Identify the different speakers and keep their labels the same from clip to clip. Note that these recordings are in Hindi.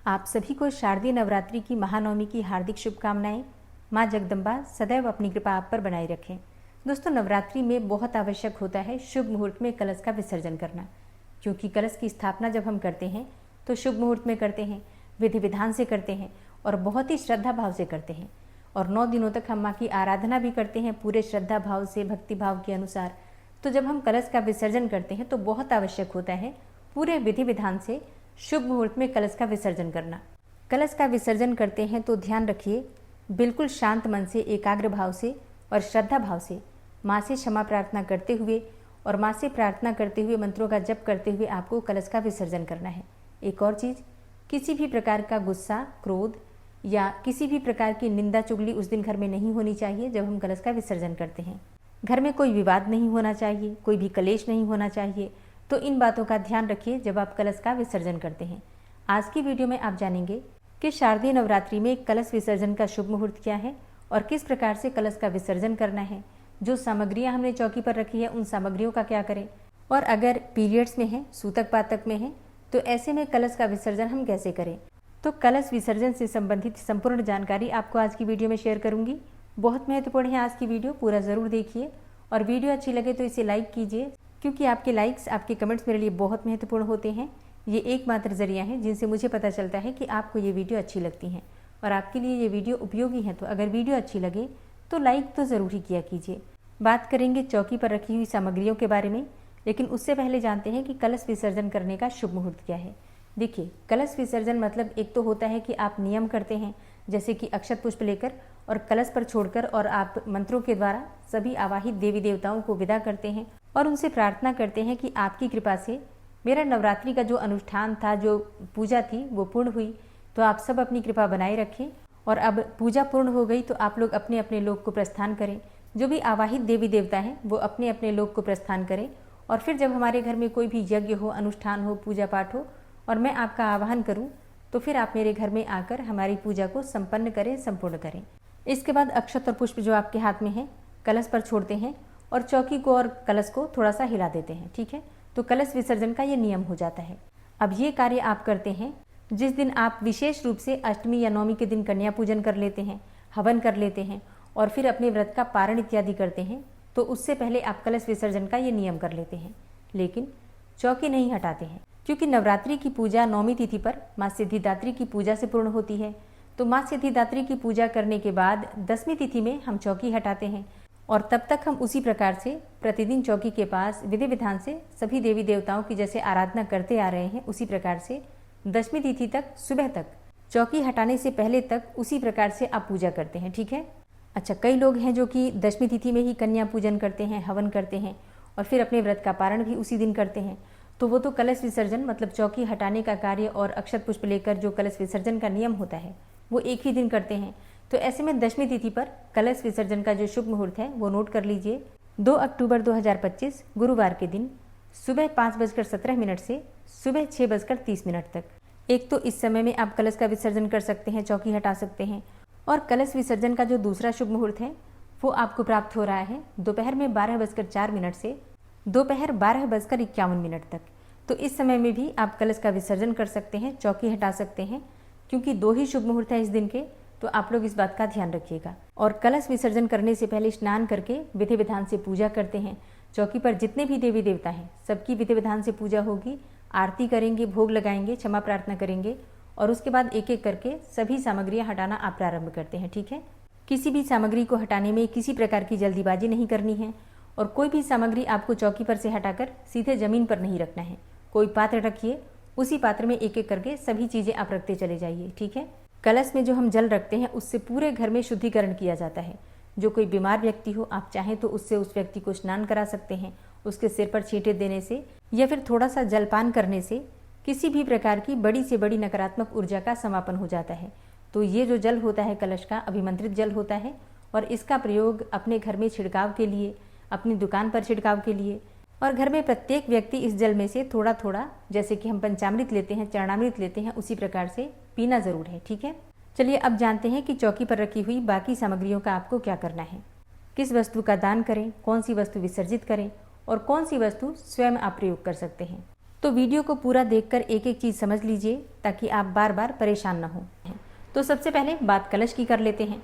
Speaker 1: आप सभी को शारदीय नवरात्रि की महानवमी की हार्दिक शुभकामनाएं। माँ जगदम्बा सदैव अपनी कृपा आप पर बनाए रखें। दोस्तों, नवरात्रि में बहुत आवश्यक होता है शुभ मुहूर्त में कलश का विसर्जन करना, क्योंकि कलश की स्थापना जब हम करते हैं तो शुभ मुहूर्त में करते हैं, विधि विधान से करते हैं और बहुत ही श्रद्धा भाव से करते हैं। और 9 दिनों तक हम माँ की आराधना भी करते हैं पूरे श्रद्धा भाव से, भक्ति भाव के अनुसार। तो जब हम कलश का विसर्जन करते हैं तो बहुत आवश्यक होता है पूरे विधि विधान से शुभ मुहूर्त में कलश का विसर्जन करना। कलश का विसर्जन करते हैं तो ध्यान रखिए, बिल्कुल शांत मन से, एकाग्र भाव से और श्रद्धा भाव से माँ से क्षमा प्रार्थना करते हुए और माँ से प्रार्थना करते हुए, मंत्रों का जप करते हुए आपको कलश का विसर्जन करना है। एक और चीज़, किसी भी प्रकार का गुस्सा, क्रोध या किसी भी प्रकार की निंदा चुगली उस दिन घर में नहीं होनी चाहिए। जब हम कलश का विसर्जन करते हैं घर में कोई विवाद नहीं होना चाहिए, कोई भी कलेश नहीं होना चाहिए। तो इन बातों का ध्यान रखिए जब आप कलश का विसर्जन करते हैं। आज की वीडियो में आप जानेंगे कि शारदीय नवरात्रि में कलश विसर्जन का शुभ मुहूर्त क्या है और किस प्रकार से कलश का विसर्जन करना है। जो सामग्रियां हमने चौकी पर रखी है उन सामग्रियों का क्या करें, और अगर पीरियड्स में है, सूतक पातक में है, तो ऐसे में कलश का विसर्जन हम कैसे करें। तो कलश विसर्जन से संबंधित संपूर्ण जानकारी आपको आज की वीडियो में शेयर करूंगी। बहुत महत्वपूर्ण है आज की वीडियो, पूरा ज़रूर देखिए और वीडियो अच्छी लगे तो इसे लाइक कीजिए, क्योंकि आपके लाइक्स, आपके कमेंट्स मेरे लिए बहुत महत्वपूर्ण होते हैं। ये एकमात्र जरिया है जिनसे मुझे पता चलता है कि आपको ये वीडियो अच्छी लगती हैं और आपके लिए ये वीडियो उपयोगी है। तो अगर वीडियो अच्छी लगे तो लाइक तो ज़रूर ही किया कीजिए। बात करेंगे चौकी पर रखी हुई सामग्रियों के बारे में, लेकिन उससे पहले जानते हैं कि कलश विसर्जन करने का शुभ मुहूर्त क्या है। देखिए, कलश विसर्जन मतलब एक तो होता है कि आप नियम करते हैं, जैसे कि अक्षत पुष्प लेकर और कलश पर छोड़कर, और आप मंत्रों के द्वारा सभी आवाहित देवी देवताओं को विदा करते हैं और उनसे प्रार्थना करते हैं कि आपकी कृपा से मेरा नवरात्रि का जो अनुष्ठान था, जो पूजा थी, वो पूर्ण हुई। तो आप सब अपनी कृपा बनाए रखें और अब पूजा पूर्ण हो गई तो आप लोग अपने अपने लोक को प्रस्थान करें। जो भी आवाहित देवी देवता हैं वो अपने अपने लोक को प्रस्थान करें। और फिर जब हमारे घर में कोई भी यज्ञ हो, अनुष्ठान हो, पूजा पाठ हो और मैं आपका आवाहन करूं, तो फिर आप मेरे घर में आकर हमारी पूजा को संपन्न करें, संपूर्ण करें। इसके बाद अक्षत और पुष्प जो आपके हाथ में है कलश पर छोड़ते हैं और चौकी को और कलश को थोड़ा सा हिला देते हैं। ठीक है, तो कलश विसर्जन का ये नियम हो जाता है। अब ये कार्य आप करते हैं जिस दिन आप विशेष रूप से अष्टमी या नवमी के दिन कन्या पूजन कर लेते हैं, हवन कर लेते हैं और फिर अपने व्रत का पारण इत्यादि करते हैं, तो उससे पहले आप कलश विसर्जन का ये नियम कर लेते हैं। लेकिन चौकी नहीं हटाते हैं, क्योंकि नवरात्रि की पूजा नौमी तिथि पर माँ सिद्धिदात्री की पूजा से पूर्ण होती है। तो माँ सिद्धिदात्री की पूजा करने के बाद 10वीं तिथि में हम चौकी हटाते हैं और तब तक हम उसी प्रकार से प्रतिदिन चौकी के पास विधि विधान से सभी देवी देवताओं की जैसे आराधना करते आ रहे हैं, उसी प्रकार से 10वीं तिथि तक, सुबह तक, चौकी हटाने से पहले तक उसी प्रकार से आप पूजा करते हैं। ठीक है। अच्छा, कई लोग हैं जो कि 10वीं तिथि में ही कन्या पूजन करते हैं, हवन करते हैं और फिर अपने व्रत का पारण भी उसी दिन करते हैं। तो वो तो कलश विसर्जन मतलब चौकी हटाने का कार्य और अक्षत पुष्प लेकर जो कलश विसर्जन का नियम होता है वो एक ही दिन करते हैं। तो ऐसे में 10वीं तिथि पर कलश विसर्जन का जो शुभ मुहूर्त है वो नोट कर लीजिए। 2 अक्टूबर 2025 गुरुवार के दिन सुबह 5:17 से सुबह 6:30 तक। एक तो इस समय में आप कलश का विसर्जन कर सकते हैं, चौकी हटा सकते हैं। और कलश विसर्जन का जो दूसरा शुभ मुहूर्त है वो आपको प्राप्त हो रहा है दोपहर में 12:04 से दोपहर 12:51 तक। तो इस समय में भी आप कलश का विसर्जन कर सकते हैं, चौकी हटा सकते हैं, क्योंकि 2 ही शुभ मुहूर्त है इस दिन के। तो आप लोग इस बात का ध्यान रखिएगा। और कलश विसर्जन करने से पहले स्नान करके विधि विधान से पूजा करते हैं। चौकी पर जितने भी देवी देवता हैं सबकी विधि विधान से पूजा होगी, आरती करेंगे, भोग लगाएंगे, क्षमा प्रार्थना करेंगे और उसके बाद एक एक करके सभी सामग्रियां हटाना आप प्रारंभ करते हैं। ठीक है। किसी भी सामग्री को हटाने में किसी प्रकार की जल्दीबाजी नहीं करनी है और कोई भी सामग्री आपको चौकी पर से हटाकर सीधे जमीन पर नहीं रखना है। कोई पात्र रखिए, उसी पात्र में एक एक करके सभी चीजें आप रखते चले जाइए। ठीक है। कलश में जो हम जल रखते हैं उससे पूरे घर में शुद्धिकरण किया जाता है। जो कोई बीमार व्यक्ति हो, आप चाहें तो उससे उस व्यक्ति को स्नान करा सकते हैं। उसके सिर पर छींटे देने से या फिर थोड़ा सा जलपान करने से किसी भी प्रकार की बड़ी से बड़ी नकारात्मक ऊर्जा का समापन हो जाता है। तो ये जो जल होता है कलश का अभिमंत्रित जल होता है और इसका प्रयोग अपने घर में छिड़काव के लिए, अपनी दुकान पर छिड़काव के लिए और घर में प्रत्येक व्यक्ति इस जल में से थोड़ा थोड़ा, जैसे कि हम पंचामृत लेते हैं, चरणामृत लेते हैं, उसी प्रकार से पीना जरूर है। ठीक है। चलिए अब जानते हैं कि चौकी पर रखी हुई बाकी सामग्रियों का आपको क्या करना है। किस वस्तु का दान करें, कौन सी वस्तु विसर्जित करें और कौन सी वस्तु स्वयं आप प्रयोग कर सकते हैं। तो वीडियो को पूरा देखकर एक एक चीज़ समझ लीजिए ताकि आप बार बार परेशान न हो। तो सबसे पहले बात कलश की कर लेते हैं।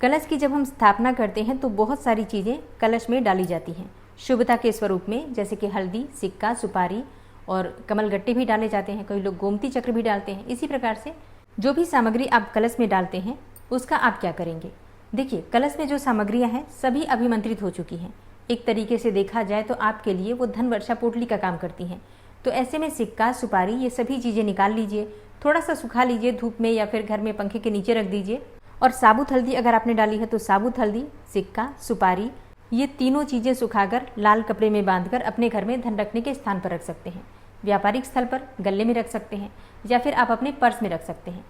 Speaker 1: कलश की जब हम स्थापना करते हैं तो बहुत सारी चीज़ें कलश में डाली जाती हैं शुभता के स्वरूप में, जैसे कि हल्दी, सिक्का, सुपारी और कमलगट्टे भी डाले जाते हैं। कई लोग गोमती चक्र भी डालते हैं। इसी प्रकार से जो भी सामग्री आप कलश में डालते हैं उसका आप क्या करेंगे। देखिए, कलश में जो सामग्रियां हैं सभी अभिमंत्रित हो चुकी हैं। एक तरीके से देखा जाए तो आपके लिए वो धन वर्षा पोटली का काम करती हैं। तो ऐसे में सिक्का, सुपारी, ये सभी चीज़ें निकाल लीजिए, थोड़ा सा सुखा लीजिए धूप में या फिर घर में पंखे के नीचे रख दीजिए। और साबुत हल्दी अगर आपने डाली है तो साबुत हल्दी, सिक्का, सुपारी, ये तीनों चीज़ें सुखाकर लाल कपड़े में बांधकर अपने घर में धन रखने के स्थान पर रख सकते हैं। व्यापारिक स्थल पर गले में रख सकते हैं या फिर आप अपने पर्स में रख सकते हैं।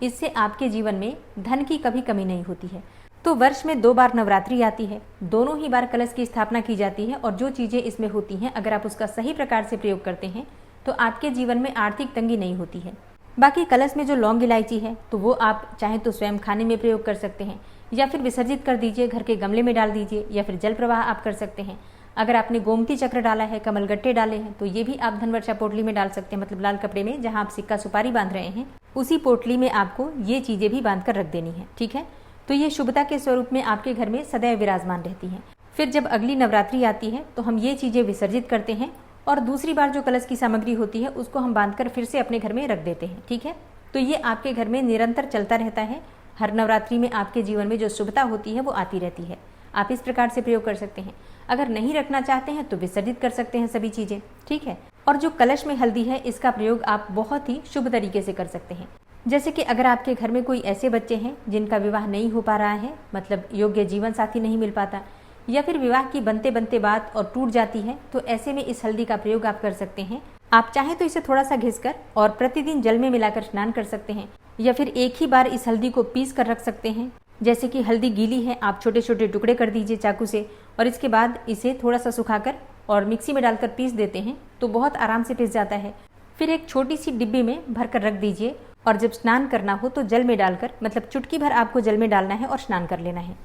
Speaker 1: इससे आपके जीवन में धन की कभी कमी नहीं होती है। तो वर्ष में 2 बार नवरात्रि आती है, दोनों ही बार कलश की स्थापना की जाती है और जो चीज़ें इसमें होती हैं अगर आप उसका सही प्रकार से प्रयोग करते हैं तो आपके जीवन में आर्थिक तंगी नहीं होती है। बाकी कलश में जो लौंग इलायची है तो वो आप चाहें तो स्वयं खाने में प्रयोग कर सकते हैं या फिर विसर्जित कर दीजिए, घर के गमले में डाल दीजिए या फिर जल प्रवाह आप कर सकते हैं। अगर आपने गोमती चक्र डाला है, कमलगट्टे डाले हैं तो ये भी आप धन वर्षा पोटली में डाल सकते हैं, मतलब लाल कपड़े में जहां आप सिक्का सुपारी बांध रहे हैं उसी पोटली में आपको ये चीजें भी बांध कर रख देनी है। ठीक है, तो ये शुभता के स्वरूप में आपके घर में सदैव विराजमान रहती हैं। फिर जब अगली नवरात्रि आती है तो हम ये चीजें विसर्जित करते हैं और दूसरी बार जो कलश की सामग्री होती है उसको हम बांधकर फिर से अपने घर में रख देते हैं। ठीक है, तो ये आपके घर में निरंतर चलता रहता है। हर नवरात्रि में आपके जीवन में जो शुभता होती है वो आती रहती है। आप इस प्रकार से प्रयोग कर सकते हैं। अगर नहीं रखना चाहते हैं तो विसर्जित कर सकते हैं सभी चीजें। ठीक है, और जो कलश में हल्दी है इसका प्रयोग आप बहुत ही शुभ तरीके से कर सकते हैं। जैसे कि अगर आपके घर में कोई ऐसे बच्चे हैं जिनका विवाह नहीं हो पा रहा है, मतलब योग्य जीवन साथी नहीं मिल पाता, या फिर विवाह की बनते बनते बात और टूट जाती है, तो ऐसे में इस हल्दी का प्रयोग आप कर सकते हैं। आप चाहें तो इसे थोड़ा सा घिसकर और प्रतिदिन जल में मिलाकर स्नान कर सकते हैं या फिर एक ही बार इस हल्दी को पीस कर रख सकते हैं। जैसे कि हल्दी गीली है, आप छोटे छोटे टुकड़े कर दीजिए चाकू से और इसके बाद इसे थोड़ा सा सुखाकर और मिक्सी में डालकर पीस देते हैं तो बहुत आराम से पिस जाता है। फिर एक छोटी सी डिब्बी में भरकर रख दीजिए और जब स्नान करना हो तो जल में डालकर, मतलब चुटकी भर आपको जल में डालना है और स्नान कर लेना है।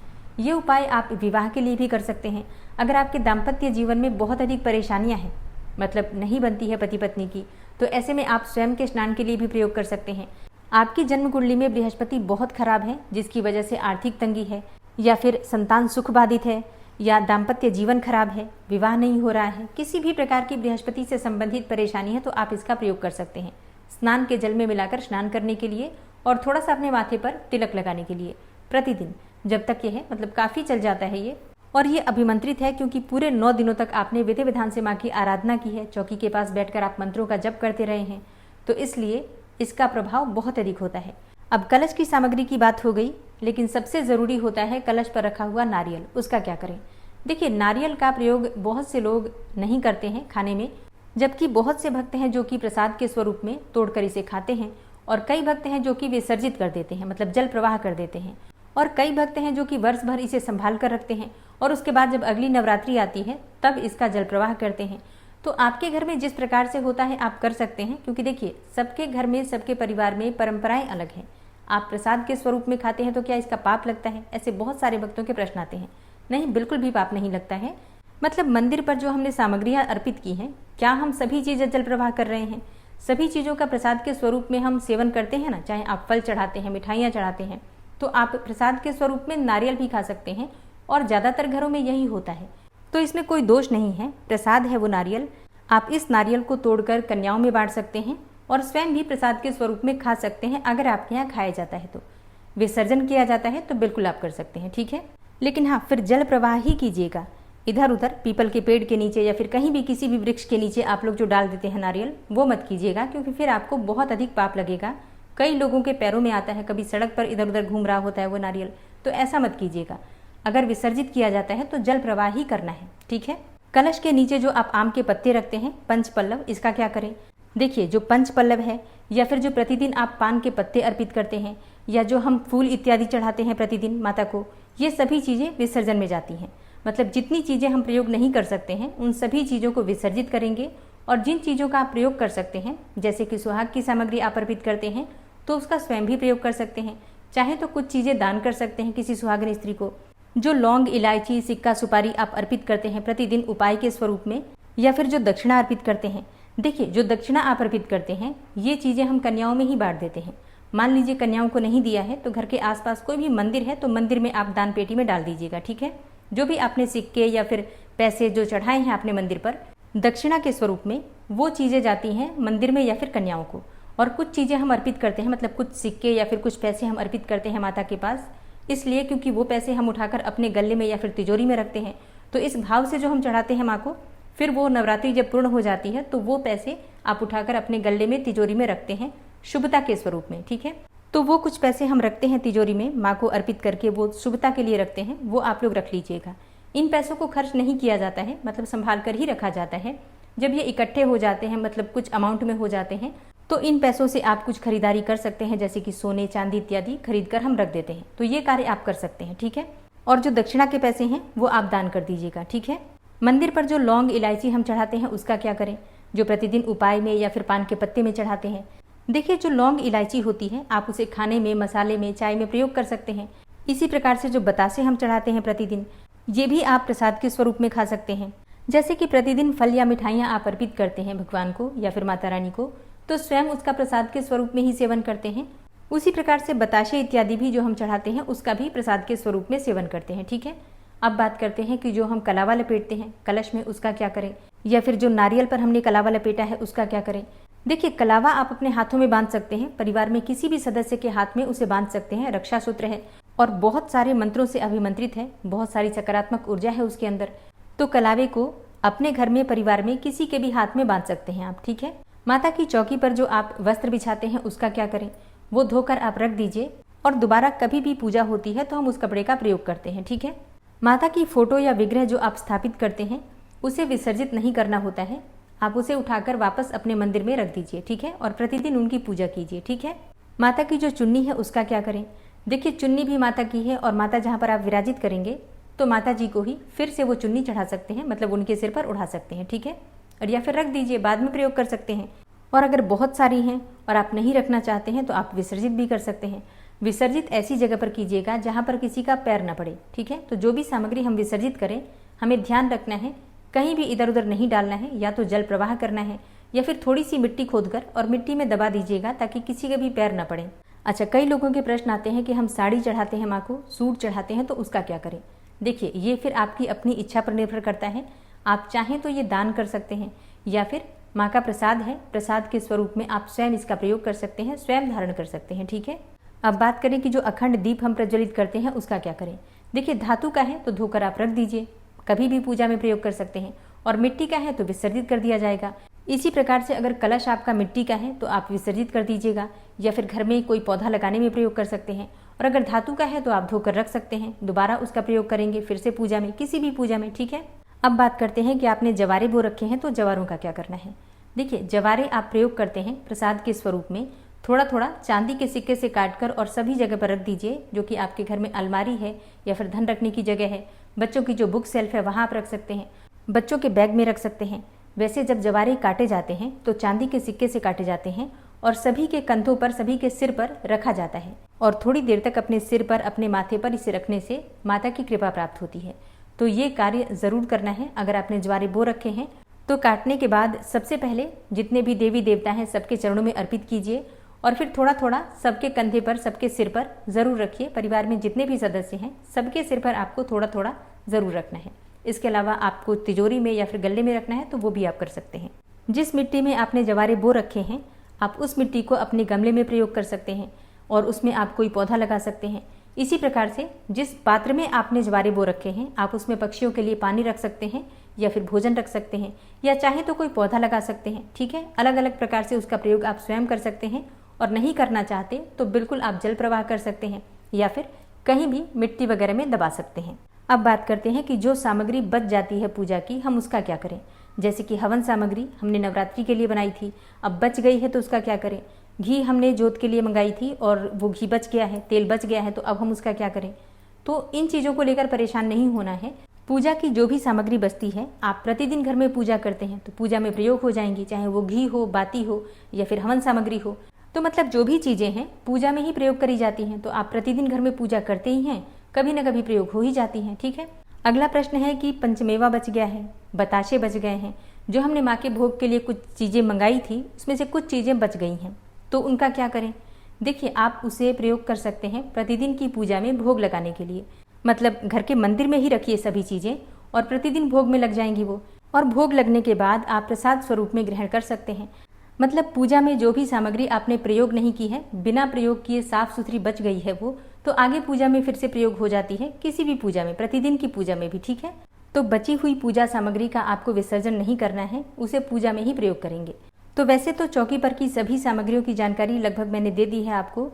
Speaker 1: ये उपाय आप विवाह के लिए भी कर सकते हैं। अगर आपके दाम्पत्य जीवन में बहुत अधिक परेशानियां हैं, मतलब नहीं बनती है पति पत्नी की, तो ऐसे में आप स्वयं के स्नान के लिए भी प्रयोग कर सकते हैं। आपकी जन्म कुंडली में बृहस्पति बहुत खराब है जिसकी वजह से आर्थिक तंगी है, या फिर संतान सुख बाधित है, या दाम्पत्य जीवन खराब है, विवाह नहीं हो रहा है, किसी भी प्रकार की बृहस्पति से संबंधित परेशानी है तो आप इसका प्रयोग कर सकते हैं। स्नान के जल में मिलाकर स्नान करने के लिए और थोड़ा सा अपने माथे पर तिलक लगाने के लिए प्रतिदिन, जब तक ये है, मतलब काफी चल जाता है ये। और ये अभिमंत्रित है क्योंकि पूरे 9 दिनों तक आपने विधि विधान से माँ की आराधना की है, चौकी के पास बैठकर आप मंत्रों का जप करते रहे हैं, तो इसलिए इसका प्रभाव बहुत अधिक होता है। अब कलश की सामग्री की बात हो गई, लेकिन सबसे जरूरी होता है कलश पर रखा हुआ नारियल, उसका क्या करें। देखिए, नारियल का प्रयोग बहुत से लोग नहीं करते हैं खाने में, जबकि बहुत से भक्त हैं जो कि प्रसाद के स्वरूप में तोड़कर इसे खाते हैं, और कई भक्त हैं जो कि विसर्जित कर देते हैं, मतलब जल प्रवाह कर देते हैं, और कई भक्त हैं जो कि वर्ष भर इसे संभाल कर रखते हैं और उसके बाद जब अगली नवरात्रि आती है तब इसका जल प्रवाह करते हैं। तो आपके घर में जिस प्रकार से होता है आप कर सकते हैं, क्योंकि देखिए सबके घर में, सबके परिवार में परंपराएं अलग हैं। आप प्रसाद के स्वरूप में खाते हैं तो क्या इसका पाप लगता है, ऐसे बहुत सारे भक्तों के प्रश्न आते हैं। नहीं, बिल्कुल भी पाप नहीं लगता है। मतलब मंदिर पर जो हमने सामग्रियां अर्पित की हैं, क्या हम सभी चीजें जल प्रवाह कर रहे हैं? सभी चीजों का प्रसाद के स्वरूप में हम सेवन करते हैं ना, चाहे आप फल चढ़ाते हैं, मिठाइयाँ चढ़ाते हैं, तो आप प्रसाद के स्वरूप में नारियल भी खा सकते हैं और ज्यादातर घरों में यही होता है। तो इसमें कोई दोष नहीं है, प्रसाद है वो नारियल। आप इस नारियल को तोड़कर कन्याओं में बांट सकते हैं और स्वयं भी प्रसाद के स्वरूप में खा सकते हैं। अगर आपके यहाँ खाया जाता है तो, विसर्जन किया जाता है तो बिल्कुल आप कर सकते हैं, ठीक है। लेकिन हाँ, फिर जल प्रवाह ही कीजिएगा। इधर उधर पीपल के पेड़ के नीचे या फिर कहीं भी किसी भी वृक्ष के नीचे आप लोग जो डाल देते हैं नारियल, वो मत कीजिएगा, क्योंकि फिर आपको बहुत अधिक पाप लगेगा। कई लोगों के पैरों में आता है, कभी सड़क पर इधर उधर घूम रहा होता है वो नारियल, तो ऐसा मत कीजिएगा। अगर विसर्जित किया जाता है तो जल प्रवाह ही करना है, ठीक है। कलश के नीचे जो आप आम के पत्ते रखते हैं, पंच पल्लव, इसका क्या करें। देखिए, जो पंच पल्लव है या फिर जो प्रतिदिन आप पान के पत्ते अर्पित करते हैं या जो हम फूल इत्यादि चढ़ाते हैं प्रतिदिन माता को, ये सभी चीजें विसर्जन में जाती हैं। मतलब जितनी चीजें हम प्रयोग नहीं कर सकते हैं उन सभी चीजों को विसर्जित करेंगे, और जिन चीजों का आप प्रयोग कर सकते हैं, जैसे कि सुहाग की सामग्री आप अर्पित करते हैं तो उसका स्वयं भी प्रयोग कर सकते हैं। चाहे तो कुछ चीजें दान कर सकते हैं किसी सुहागन स्त्री को। जो लौंग, इलायची, सिक्का, सुपारी आप अर्पित करते हैं प्रतिदिन उपाय के स्वरूप में, या फिर जो दक्षिणा अर्पित करते हैं, देखिए, जो दक्षिणा आप अर्पित करते हैं ये चीज़ें हम कन्याओं में ही बांट देते हैं। मान लीजिए कन्याओं को नहीं दिया है तो घर के आसपास कोई भी मंदिर है तो मंदिर में आप दान पेटी में डाल दीजिएगा, ठीक है। जो भी आपने सिक्के या फिर पैसे जो चढ़ाए हैं आपने मंदिर पर दक्षिणा के स्वरूप में, वो चीज़ें जाती हैं मंदिर में या फिर कन्याओं को। और कुछ चीज़ें हम अर्पित करते हैं, मतलब कुछ सिक्के या फिर कुछ पैसे हम अर्पित करते हैं माता के पास, इसलिए क्योंकि वो पैसे हम उठाकर अपने गले में या फिर तिजोरी में रखते हैं। तो इस भाव से जो हम चढ़ाते हैं माँ को, फिर वो नवरात्रि जब पूर्ण हो जाती है तो वो पैसे आप उठाकर अपने गले में तिजोरी में रखते हैं शुभता के स्वरूप में, ठीक है। तो वो कुछ पैसे हम रखते हैं तिजोरी में माँ को अर्पित करके, वो शुभता के लिए रखते हैं, वो आप लोग रख लीजिएगा। इन पैसों को खर्च नहीं किया जाता है, मतलब संभाल कर ही रखा जाता है। जब ये इकट्ठे हो जाते हैं, मतलब कुछ अमाउंट में हो जाते हैं, तो इन पैसों से आप कुछ खरीदारी कर सकते हैं, जैसे कि सोने चांदी इत्यादि खरीद कर हम रख देते हैं। तो ये कार्य आप कर सकते हैं, ठीक है। और जो दक्षिणा के पैसे हैं वो आप दान कर दीजिएगा, ठीक है। मंदिर पर जो लौंग इलायची हम चढ़ाते हैं उसका क्या करें, जो प्रतिदिन उपाय में या फिर पान के पत्ते में चढ़ाते हैं। देखिए, जो लौंग इलायची होती है आप उसे खाने में, मसाले में, चाय में प्रयोग कर सकते हैं। इसी प्रकार से जो बतासे हम चढ़ाते हैं प्रतिदिन, ये भी आप प्रसाद के स्वरूप में खा सकते हैं। जैसे कि प्रतिदिन फल या मिठाइयाँ आप अर्पित करते हैं भगवान को या फिर माता रानी को, तो स्वयं उसका प्रसाद के स्वरूप में ही सेवन करते हैं। उसी प्रकार से बताशे इत्यादि भी जो हम चढ़ाते हैं उसका भी प्रसाद के स्वरूप में सेवन करते हैं, ठीक है। अब बात करते हैं कि जो हम कलावा लपेटते हैं कलश में, उसका क्या करें, या फिर जो नारियल पर हमने कलावा लपेटा है उसका क्या करें। देखिए, कलावा आप अपने हाथों में बांध सकते हैं, परिवार में किसी भी सदस्य के हाथ में उसे बांध सकते हैं। रक्षा सूत्र है और बहुत सारे मंत्रों से अभिमंत्रित है, बहुत सारी सकारात्मक ऊर्जा है उसके अंदर। तो कलावे को अपने घर में, परिवार में किसी के भी हाथ में बांध सकते हैं आप, ठीक है। माता की चौकी पर जो आप वस्त्र बिछाते हैं उसका क्या करें, वो धोकर आप रख दीजिए और दोबारा कभी भी पूजा होती है तो हम उस कपड़े का प्रयोग करते हैं, ठीक है। माता की फोटो या विग्रह जो आप स्थापित करते हैं उसे विसर्जित नहीं करना होता है, आप उसे उठाकर वापस अपने मंदिर में रख दीजिए, ठीक है। और प्रतिदिन उनकी पूजा कीजिए, ठीक है। माता की जो चुन्नी है उसका क्या करें। देखिए, चुन्नी भी माता की है और माता जहाँ पर आप विराजित करेंगे तो माता जी को ही फिर से वो चुन्नी चढ़ा सकते हैं, मतलब उनके सिर पर उड़ा सकते हैं, ठीक है। और या फिर रख दीजिए, बाद में प्रयोग कर सकते हैं। और अगर बहुत सारी हैं और आप नहीं रखना चाहते हैं तो आप विसर्जित भी कर सकते हैं। विसर्जित ऐसी जगह पर कीजिएगा जहाँ पर किसी का पैर न पड़े, ठीक है। तो जो भी सामग्री हम विसर्जित करें हमें ध्यान रखना है, कहीं भी इधर उधर नहीं डालना है, या तो जल प्रवाह करना है या फिर थोड़ी सी मिट्टी खोदकर और मिट्टी में दबा दीजिएगा ताकि किसी के भी पैर न पड़े। अच्छा, कई लोगों के प्रश्न आते हैं कि हम साड़ी चढ़ाते हैं माँ को, सूट चढ़ाते हैं, तो उसका क्या करें। देखिए, ये फिर आपकी अपनी इच्छा पर निर्भर करता है। आप चाहें तो ये दान कर सकते हैं या फिर माँ का प्रसाद है, प्रसाद के स्वरूप में आप स्वयं इसका प्रयोग कर सकते हैं, स्वयं धारण कर सकते हैं, ठीक है। अब बात करें कि जो अखंड दीप हम प्रज्वलित करते हैं उसका क्या करें। देखिए, धातु का है तो धोकर आप रख दीजिए, कभी भी पूजा में प्रयोग कर सकते हैं। और मिट्टी का है तो विसर्जित कर दिया जाएगा। इसी प्रकार से अगर कलश आपका मिट्टी का है तो आप विसर्जित कर दीजिएगा, या फिर घर में कोई पौधा लगाने में प्रयोग कर सकते हैं। और अगर धातु का है तो आप धोकर रख सकते हैं, दोबारा उसका प्रयोग करेंगे फिर से पूजा में, किसी भी पूजा में, ठीक है। अब बात करते हैं कि आपने जवारे बो रखे हैं तो जवारों का क्या करना है। देखिए, जवारे आप प्रयोग करते हैं प्रसाद के स्वरूप में, थोड़ा थोड़ा चांदी के सिक्के से काटकर और सभी जगह पर रख दीजिए, जो कि आपके घर में अलमारी है या फिर धन रखने की जगह है। बच्चों की जो बुक सेल्फ है वहाँ आप रख सकते हैं, बच्चों के बैग में रख सकते हैं। वैसे जब जवारे काटे जाते हैं तो चांदी के सिक्के से काटे जाते हैं और सभी के कंधों पर, सभी के सिर पर रखा जाता है। और थोड़ी देर तक अपने सिर पर, अपने माथे पर इसे रखने से माता की कृपा प्राप्त होती है। तो ये कार्य ज़रूर करना है। अगर आपने जवारे बो रखे हैं तो काटने के बाद सबसे पहले जितने भी देवी देवता हैं सबके चरणों में अर्पित कीजिए और फिर थोड़ा थोड़ा सबके कंधे पर, सबके सिर पर ज़रूर रखिए। परिवार में जितने भी सदस्य हैं सबके सिर पर आपको थोड़ा थोड़ा ज़रूर रखना है। इसके अलावा आपको तिजोरी में या फिर गले में रखना है तो वो भी आप कर सकते हैं। जिस मिट्टी में आपने जवारे बो रखे हैं आप उस मिट्टी को अपने गमले में प्रयोग कर सकते हैं और उसमें आप कोई पौधा लगा सकते हैं। इसी प्रकार से जिस पात्र में आपने जवारे बो रखे हैं आप उसमें पक्षियों के लिए पानी रख सकते हैं या फिर भोजन रख सकते हैं, या चाहे तो कोई पौधा लगा सकते हैं, ठीक है। अलग अलग प्रकार से उसका प्रयोग आप स्वयं कर सकते हैं। और नहीं करना चाहते तो बिल्कुल आप जल प्रवाह कर सकते हैं या फिर कहीं भी मिट्टी वगैरह में दबा सकते हैं। अब बात करते हैं कि जो सामग्री बच जाती है पूजा की, हम उसका क्या करें। जैसे कि हवन सामग्री हमने नवरात्रि के लिए बनाई थी, अब बच गई है तो उसका क्या करें। घी हमने जोत के लिए मंगाई थी और वो घी बच गया है, तेल बच गया है, तो अब हम उसका क्या करें। तो इन चीज़ों को लेकर परेशान नहीं होना है। पूजा की जो भी सामग्री बचती है आप प्रतिदिन घर में पूजा करते हैं तो पूजा में प्रयोग हो जाएंगी, चाहे वो घी हो, बाती हो या फिर हवन सामग्री हो। तो मतलब जो भी चीज़ें हैं पूजा में ही प्रयोग करी जाती हैं, तो आप प्रतिदिन घर में पूजा करते ही हैं, कभी न कभी प्रयोग हो ही जाती हैं, ठीक है। अगला प्रश्न है कि पंचमेवा बच गया है, बताशे बच गए हैं, जो हमने माँ के भोग के लिए कुछ चीज़ें मंगाई थी उसमें से कुछ चीज़ें बच गई हैं, तो उनका क्या करें? देखिए, आप उसे प्रयोग कर सकते हैं प्रतिदिन की पूजा में भोग लगाने के लिए। मतलब घर के मंदिर में ही रखिए सभी चीज़ें और प्रतिदिन भोग में लग जाएंगी वो, और भोग लगने के बाद आप प्रसाद स्वरूप में ग्रहण कर सकते हैं। मतलब पूजा में जो भी सामग्री आपने प्रयोग नहीं की है, बिना प्रयोग किए साफ सुथरी बच गई है वो, तो आगे पूजा में फिर से प्रयोग हो जाती है, किसी भी पूजा में, प्रतिदिन की पूजा में भी, ठीक है। तो बची हुई पूजा सामग्री का आपको विसर्जन नहीं करना है, उसे पूजा में ही प्रयोग करेंगे। तो वैसे तो चौकी पर की सभी सामग्रियों की जानकारी लगभग मैंने दे दी है आपको।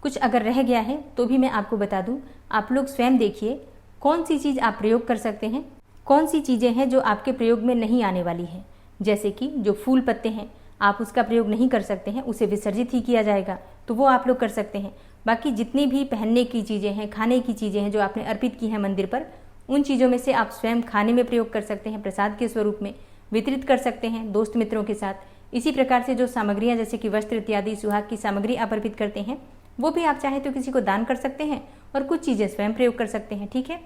Speaker 1: कुछ अगर रह गया है तो भी मैं आपको बता दूं, आप लोग स्वयं देखिए कौन सी चीज़ आप प्रयोग कर सकते हैं, कौन सी चीज़ें हैं जो आपके प्रयोग में नहीं आने वाली है। जैसे कि जो फूल पत्ते हैं, आप उसका प्रयोग नहीं कर सकते हैं, उसे विसर्जित ही किया जाएगा, तो वो आप लोग कर सकते हैं। बाकी जितनी भी पहनने की चीज़ें हैं, खाने की चीज़ें हैं जो आपने अर्पित की हैं मंदिर पर, उन चीज़ों में से आप स्वयं खाने में प्रयोग कर सकते हैं, प्रसाद के स्वरूप में वितरित कर सकते हैं दोस्त मित्रों के साथ। इसी प्रकार से जो सामग्रियाँ जैसे कि वस्त्र इत्यादि सुहाग की सामग्री आप अर्पित करते हैं, वो भी आप चाहें तो किसी को दान कर सकते हैं और कुछ चीज़ें स्वयं प्रयोग कर सकते हैं, ठीक है।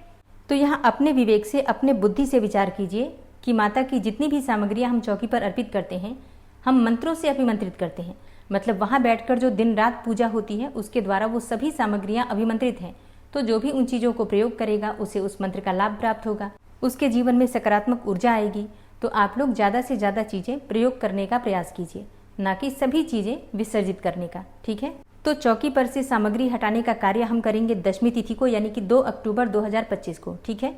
Speaker 1: तो यहाँ अपने विवेक से, अपने बुद्धि से विचार कीजिए कि माता की जितनी भी सामग्रियाँ हम चौकी पर अर्पित करते हैं, हम मंत्रों से अभिमंत्रित करते हैं। मतलब वहाँ बैठकर जो दिन रात पूजा होती है उसके द्वारा वो सभी सामग्रियाँ अभिमंत्रित हैं। तो जो भी उन चीज़ों को प्रयोग करेगा उसे उस मंत्र का लाभ प्राप्त होगा, उसके जीवन में सकारात्मक ऊर्जा आएगी। तो आप लोग ज़्यादा से ज़्यादा चीज़ें प्रयोग करने का प्रयास कीजिए, ना कि सभी चीज़ें विसर्जित करने का, ठीक है। तो चौकी पर से सामग्री हटाने का कार्य हम करेंगे 10वीं तिथि को, यानी कि 2 अक्टूबर 2025 को, ठीक है।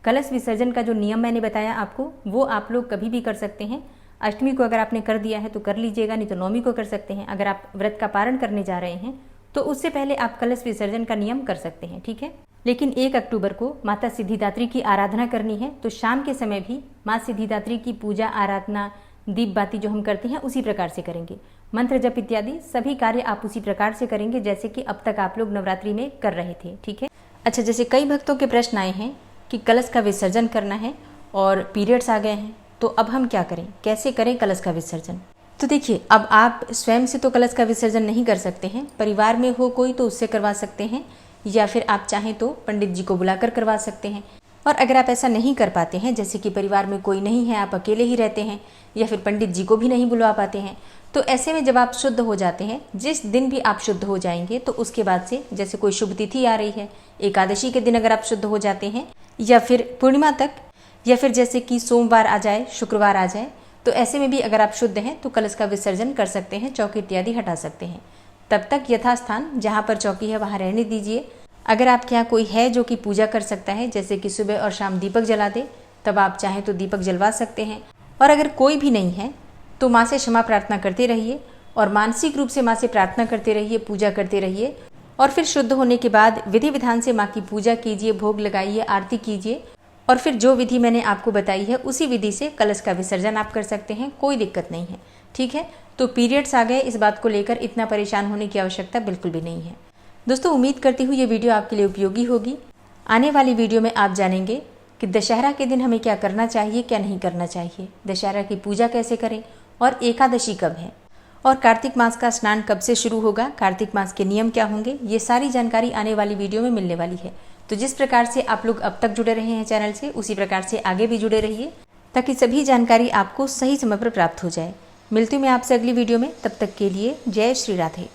Speaker 1: कलश विसर्जन का जो नियम मैंने बताया आपको, वो आप लोग कभी भी कर सकते हैं। अष्टमी को अगर आपने कर दिया है तो कर लीजिएगा, नहीं तो नौमी को कर सकते हैं। अगर आप व्रत का पारण करने जा रहे हैं तो उससे पहले आप कलश विसर्जन का नियम कर सकते हैं, ठीक है। लेकिन 1 अक्टूबर को माता सिद्धिदात्री की आराधना करनी है, तो शाम के समय भी माँ सिद्धिदात्री की पूजा, आराधना, दीप बाती जो हम करते हैं उसी प्रकार से करेंगे। मंत्र जप इत्यादि सभी कार्य आप उसी प्रकार से करेंगे जैसे कि अब तक आप लोग नवरात्रि में कर रहे थे, ठीक है। अच्छा, जैसे कई भक्तों के प्रश्न आए हैं कि कलश का विसर्जन करना है और पीरियड्स आ गए हैं, तो अब हम क्या करें, कैसे करें कलश का विसर्जन? तो देखिए, अब आप स्वयं से तो कलश का विसर्जन नहीं कर सकते हैं, परिवार में हो कोई तो उससे करवा सकते हैं, या फिर आप चाहें तो पंडित जी को बुलाकर करवा सकते हैं। और अगर आप ऐसा नहीं कर पाते हैं, जैसे कि परिवार में कोई नहीं है, आप अकेले ही रहते हैं, या फिर पंडित जी को भी नहीं बुलवा पाते हैं, तो ऐसे में जब आप शुद्ध हो जाते हैं, जिस दिन भी आप शुद्ध हो जाएंगे, तो उसके बाद से जैसे कोई शुभ तिथि आ रही है, एकादशी के दिन अगर आप शुद्ध हो जाते हैं, या फिर पूर्णिमा तक, या फिर जैसे कि सोमवार आ जाए, शुक्रवार आ जाए, तो ऐसे में भी अगर आप शुद्ध हैं तो कलश का विसर्जन कर सकते हैं, चौकी इत्यादि हटा सकते हैं। तब तक यथास्थान जहाँ पर चौकी है वहाँ रहने दीजिए। अगर आपके यहाँ कोई है जो कि पूजा कर सकता है, जैसे कि सुबह और शाम दीपक जला दे, तब आप चाहें तो दीपक जलवा सकते हैं। और अगर कोई भी नहीं है तो माँ से क्षमा प्रार्थना करते रहिए और मानसिक रूप से माँ से प्रार्थना करते रहिए, पूजा करते रहिए। और फिर शुद्ध होने के बाद विधि विधान से माँ की पूजा कीजिए, भोग लगाइए, आरती कीजिए, और फिर जो विधि मैंने आपको बताई है उसी विधि से कलश का विसर्जन आप कर सकते हैं, कोई दिक्कत नहीं है, ठीक है। तो पीरियड्स आ गए, इस बात को लेकर इतना परेशान होने की आवश्यकता बिल्कुल भी नहीं है। दोस्तों, उम्मीद करती हूँ ये वीडियो आपके लिए उपयोगी होगी। आने वाली वीडियो में आप जानेंगे कि दशहरा के दिन हमें क्या करना चाहिए, क्या नहीं करना चाहिए, दशहरा की पूजा कैसे करें, और एकादशी कब है, और कार्तिक मास का स्नान कब से शुरू होगा, कार्तिक मास के नियम क्या होंगे, ये सारी जानकारी आने वाली वीडियो में मिलने वाली है। तो जिस प्रकार से आप लोग अब तक जुड़े रहे हैं चैनल से, उसी प्रकार से आगे भी जुड़े रहिए, ताकि सभी जानकारी आपको सही समय पर प्राप्त हो जाए। मिलती हूँ मैं आपसे अगली वीडियो में, तब तक के लिए जय श्री राधे।